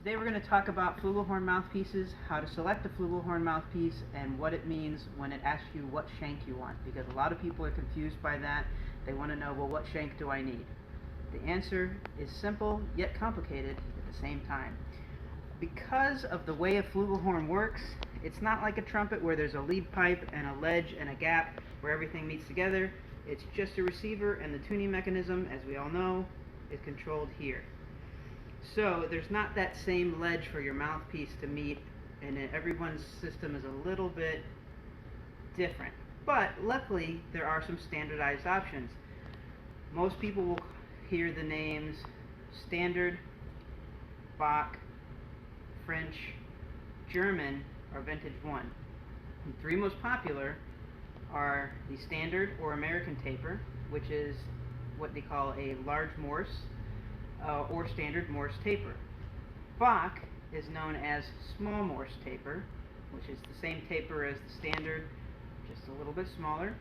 Today we're going to talk about flugelhorn mouthpieces, how to select a flugelhorn mouthpiece, and what it means when it asks you what shank you want, because a lot of people are confused by that. They want to know, well, what shank do I need? The answer is simple, yet complicated at the same time. Because of the way a flugelhorn works, it's not like a trumpet where there's a lead pipe and a ledge and a gap where everything meets together. It's just a receiver, and the tuning mechanism, as we all know, is controlled here. So there's not that same ledge for your mouthpiece to meet, and everyone's system is a little bit different. But luckily, there are some standardized options. Most people will hear the names standard, Bach, French, German, or vintage one. The three most popular are the standard or American taper, which is what they call a large Morse, or standard Morse taper. Bach is known as small Morse taper, which is the same taper as the standard, just a little bit smaller.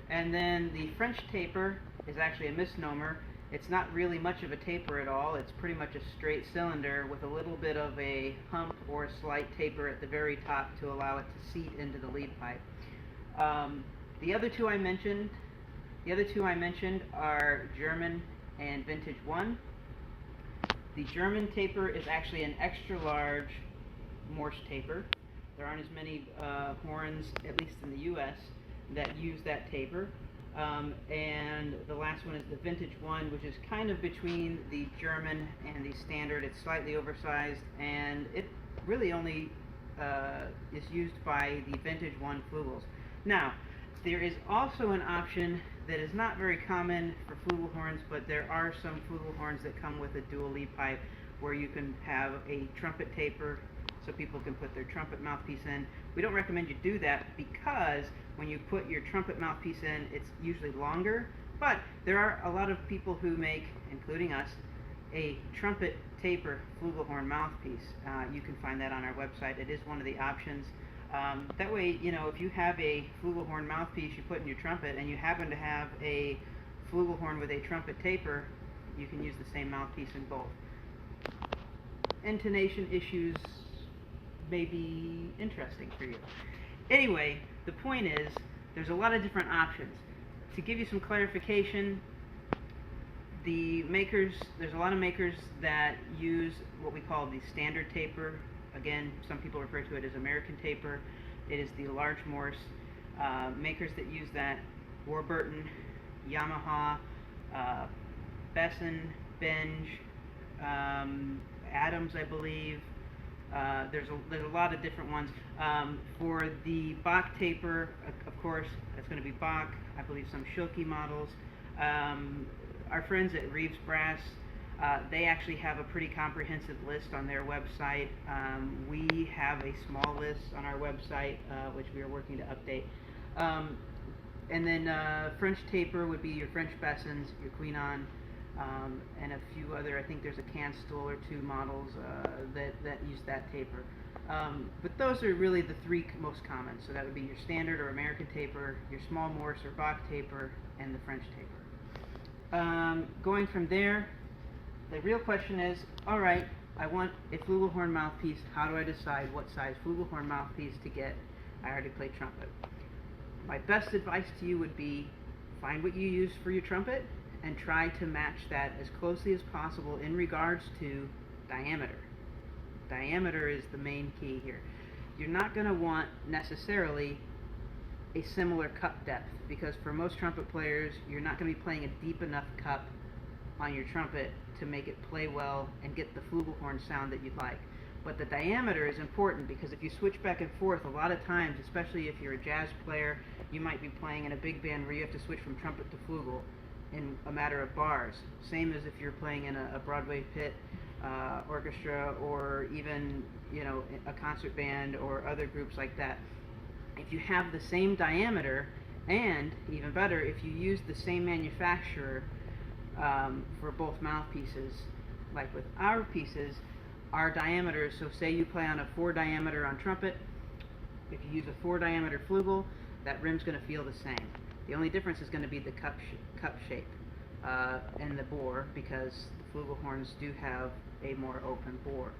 And then the French taper is actually a misnomer. It's not really much of a taper at all. It's pretty much a straight cylinder with a little bit of a hump or a slight taper at the very top to allow it to seat into the lead pipe. The other two I mentioned are German and vintage one. The German taper is actually an extra large Morse taper. There aren't as many horns, at least in the U.S., that use that taper. And the last one is the vintage one, which is kind of between the German and the standard. It's slightly oversized, and it really only is used by the vintage one flugels. Now, there is also an option that is not very common for flugelhorns, but there are some flugelhorns that come with a dual lead pipe where you can have a trumpet taper so people can put their trumpet mouthpiece in. We don't recommend you do that because when you put your trumpet mouthpiece in, it's usually longer, but there are a lot of people who make, including us, a trumpet taper flugelhorn mouthpiece. You can find that on our website. It is one of the options. That way, you know, if you have a flugelhorn mouthpiece you put in your trumpet and you happen to have a flugelhorn with a trumpet taper, you can use the same mouthpiece in both. Intonation issues may be interesting for you. Anyway, the point is, there's a lot of different options. To give you some clarification, there's a lot of makers that use what we call the standard taper. Again, some people refer to it as American taper. It is the large Morse. Makers that use that: Warburton, Yamaha, Besson, Benge, Adams, I believe. There's a lot of different ones. For the Bach taper, of course, that's going to be Bach. I believe some Schilke models. Our friends at Reeves Brass, they actually have a pretty comprehensive list on their website. We have a small list on our website, which we are working to update. And then French taper would be your French Bessons, your Queenon, and a few other. I think there's a Canstool or two models that use that taper. But those are really the three most common. So that would be your standard or American taper, your small Morse or Bach taper, and the French taper. Going from there, the real question is, all right, I want a flugelhorn mouthpiece. How do I decide what size flugelhorn mouthpiece to get? I already play trumpet. My best advice to you would be find what you use for your trumpet and try to match that as closely as possible in regards to diameter. Diameter is the main key here. You're not going to want necessarily a similar cup depth, because for most trumpet players, you're not going to be playing a deep enough cup on your trumpet to make it play well and get the flugelhorn sound that you'd like. But the diameter is important, because if you switch back and forth, a lot of times, especially if you're a jazz player, you might be playing in a big band where you have to switch from trumpet to flugel in a matter of bars. Same as if you're playing in a Broadway pit orchestra, or even, you know, a concert band or other groups like that. If you have the same diameter, and even better, if you use the same manufacturer for both mouthpieces, like with our pieces, our diameters, so say you play on a 4 diameter on trumpet, if you use a 4 diameter flugel, that rim's going to feel the same. The only difference is going to be the cup shape and the bore, because the flugelhorns do have a more open bore.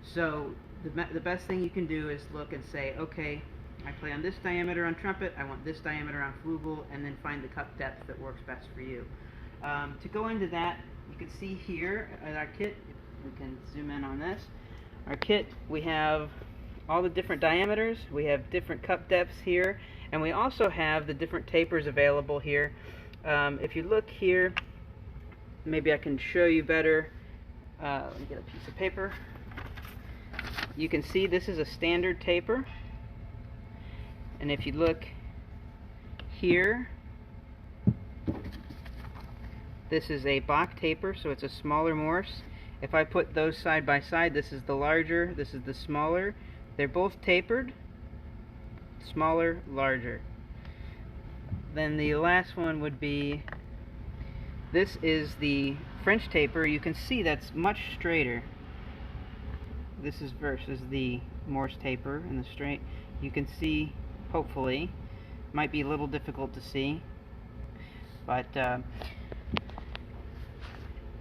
So the best thing you can do is look and say, okay, I play on this diameter on trumpet, I want this diameter on flugel, and then find the cup depth that works best for you. To go into that, you can see here at our kit, we can zoom in on this. Our kit, we have all the different diameters, we have different cup depths here, and we also have the different tapers available here. If you look here, maybe I can show you better. Let me get a piece of paper. You can see this is a standard taper, and if you look here, this is a Bach taper, so it's a smaller Morse. If I put those side by side, this is the larger, this is the smaller. They're both tapered, smaller, larger. Then the last one would be, this is the French taper. You can see that's much straighter. This is versus the Morse taper and the straight. You can see, hopefully, might be a little difficult to see, but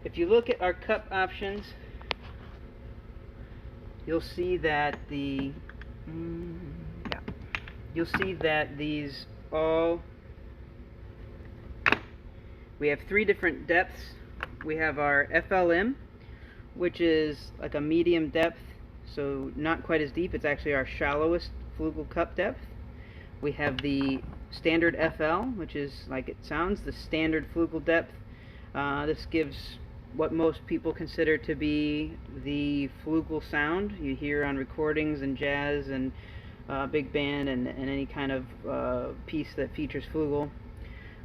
if you look at our cup options, you'll see that you'll see that these all, we have 3 different depths. We have our FLM, which is like a medium depth, so not quite as deep. It's actually our shallowest flugel cup depth. We have the standard FL, which is, like it sounds, the standard flugel depth. This gives what most people consider to be the flugel sound you hear on recordings and jazz and big band and any kind of piece that features flugel.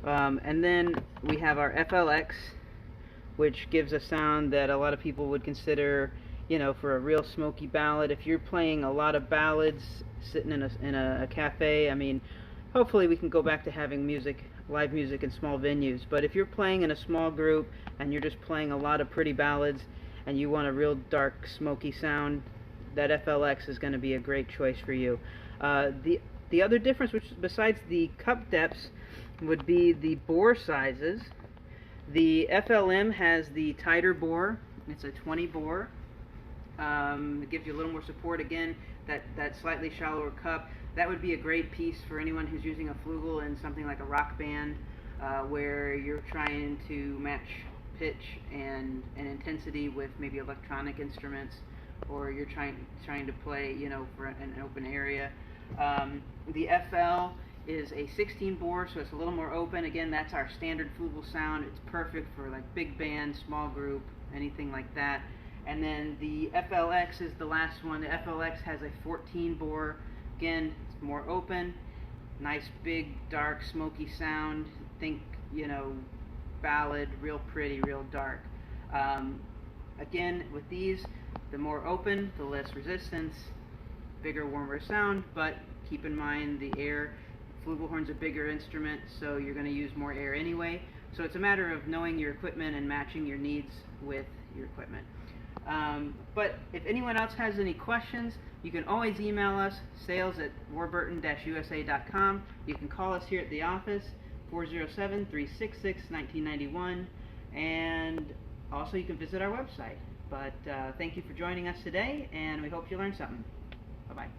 And then we have our FLX, which gives a sound that a lot of people would consider, you know, for a real smoky ballad. If you're playing a lot of ballads sitting in a cafe, I mean, hopefully we can go back to having music, live music in small venues. But if you're playing in a small group and you're just playing a lot of pretty ballads and you want a real dark, smoky sound, that FLX is going to be a great choice for you. The other difference, which besides the cup depths, would be the bore sizes. The FLM has the tighter bore. It's a 20 bore. It gives you a little more support. Again, that slightly shallower cup, that would be a great piece for anyone who's using a flugel in something like a rock band, where you're trying to match pitch and intensity with maybe electronic instruments, or you're trying to play, you know, for an open area. The FL is a 16 bore, so it's a little more open. Again, that's our standard flugel sound. It's perfect for like big band, small group, anything like that. And then the FLX is the last one. The FLX has a 14 bore. Again, it's more open, nice big dark smoky sound. Think, you know, ballad, real pretty, real dark. Again, with these, the more open, the less resistance, bigger, warmer sound, but keep in mind the air. Flugelhorn's a bigger instrument, so you're going to use more air anyway. So it's a matter of knowing your equipment and matching your needs with your equipment. But if anyone else has any questions, you can always email us, sales@warburton-usa.com. You can call us here at the office, 407-366-1991, and also you can visit our website. But thank you for joining us today, and we hope you learned something. Bye-bye.